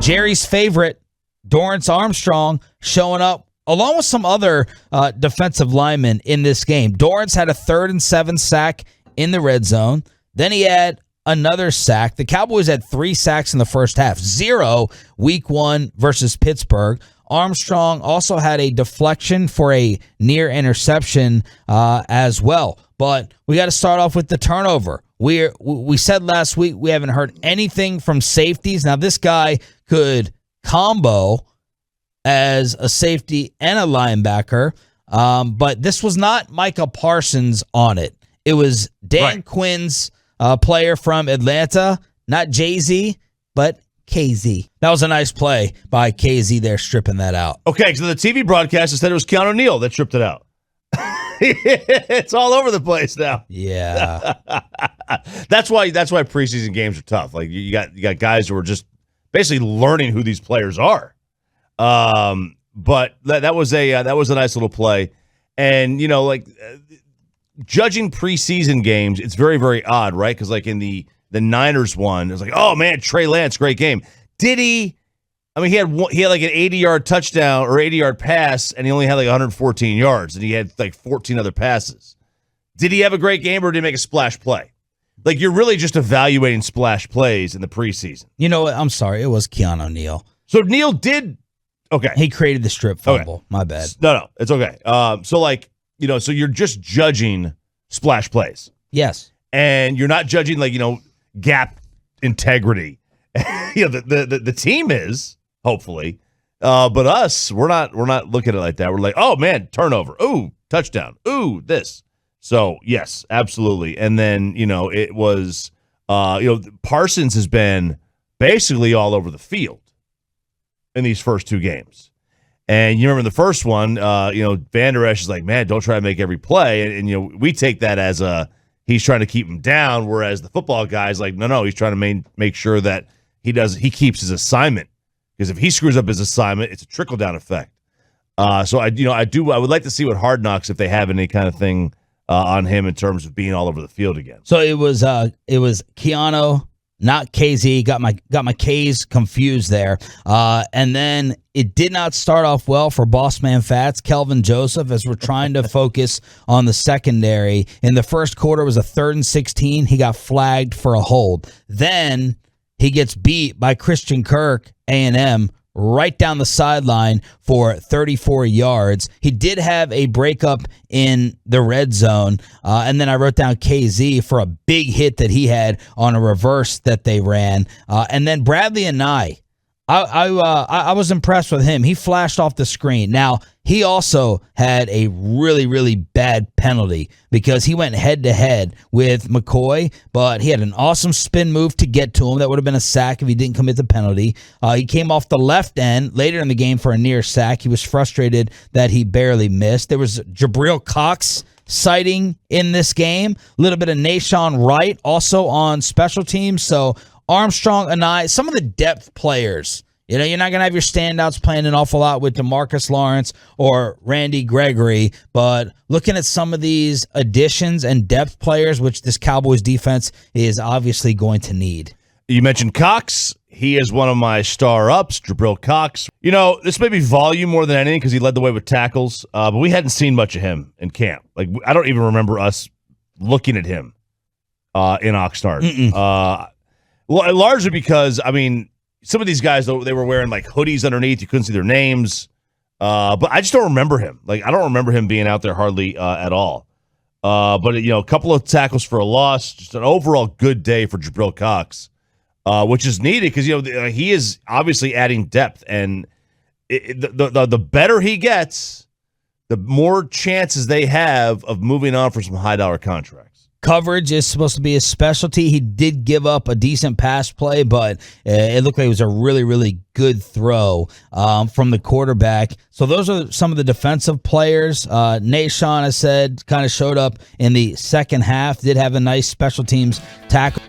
Jerry's favorite, Dorrance Armstrong, showing up along with some other defensive linemen in this game. Dorrance had a 3rd and 7 sack in the red zone. Then he had another sack. The Cowboys had 3 sacks in the first half, 0 week 1 versus Pittsburgh. Armstrong also had a deflection for a near interception as well. But we got to start off with the turnover. We said last week we haven't heard anything from safeties. Now, this guy could combo as a safety and a linebacker, but this was not Micah Parsons on it. It was Dan Quinn's player from Atlanta, not Jay-Z, but KZ. That was a nice play by KZ there, stripping that out. Okay, so the TV broadcast said it was Keanu Neal that stripped it out. It's all over the place now. Yeah. That's why preseason games are tough. Like you got guys who are just basically learning who these players are. But that was a nice little play. And judging preseason games, it's very, very odd, right? Because like in the Niners one, it was like, oh man, Trey Lance, great game. Did he? I mean, he had like an 80-yard touchdown or 80-yard pass, and he only had like 114 yards, and he had like 14 other passes. Did he have a great game, or did he make a splash play? Like, you're really just evaluating splash plays in the preseason. You know what? I'm sorry. It was Keanu Neal. So Neal did. Okay. He created the strip fumble. Okay. My bad. No, it's okay. So you're just judging splash plays. Yes. And you're not judging gap integrity. The team is, hopefully. But us, we're not looking at it like that. We're like, oh man, turnover. Ooh, touchdown. Ooh, this. So yes, absolutely. And then, it was Parsons has been basically all over the field in these first 2 games. And you remember the first one, Van Der Esch is like, man, don't try to make every play. And we take that as he's trying to keep him down, whereas the football guy's like, no, he's trying to make sure that he keeps his assignment. Because if he screws up his assignment, it's a trickle-down effect. So I would like to see what Hard Knocks, if they have any kind of thing on him in terms of being all over the field again. So it was Keanu, not KZ. Got my K's confused there. And then it did not start off well for Bossman Fats, Kelvin Joseph, as we're trying to focus on the secondary. In the first quarter, it was a 3rd and 16. He got flagged for a hold. Then he gets beat by Christian Kirk, A&M, right down the sideline for 34 yards. He did have a breakup in the red zone, and then I wrote down KZ for a big hit that he had on a reverse that they ran. And then Bradley and I was impressed with him. He flashed off the screen. Now, he also had a really, really bad penalty because he went head-to-head with McCoy, but he had an awesome spin move to get to him. That would have been a sack if he didn't commit the penalty. He came off the left end later in the game for a near sack. He was frustrated that he barely missed. There was Jabril Cox sighting in this game. A little bit of Nashawn Wright also on special teams. So Armstrong and some of the depth players. You're not going to have your standouts playing an awful lot with DeMarcus Lawrence or Randy Gregory, but looking at some of these additions and depth players, which this Cowboys defense is obviously going to need. You mentioned Cox. He is one of my star ups, Jabril Cox. This may be volume more than anything because he led the way with tackles, but we hadn't seen much of him in camp. Like, I don't even remember us looking at him in Oxnard. Largely because, some of these guys, though, they were wearing like hoodies underneath. You couldn't see their names. But I just don't remember him. Like, I don't remember him being out there hardly at all. But a couple of tackles for a loss, just an overall good day for Jabril Cox, which is needed because, he is obviously adding depth. And the better he gets, the more chances they have of moving on for some high-dollar contracts. Coverage is supposed to be his specialty. He did give up a decent pass play, but it looked like it was a really, really good throw from the quarterback. So those are some of the defensive players. Nashawn, I said, kind of showed up in the second half, did have a nice special teams tackle.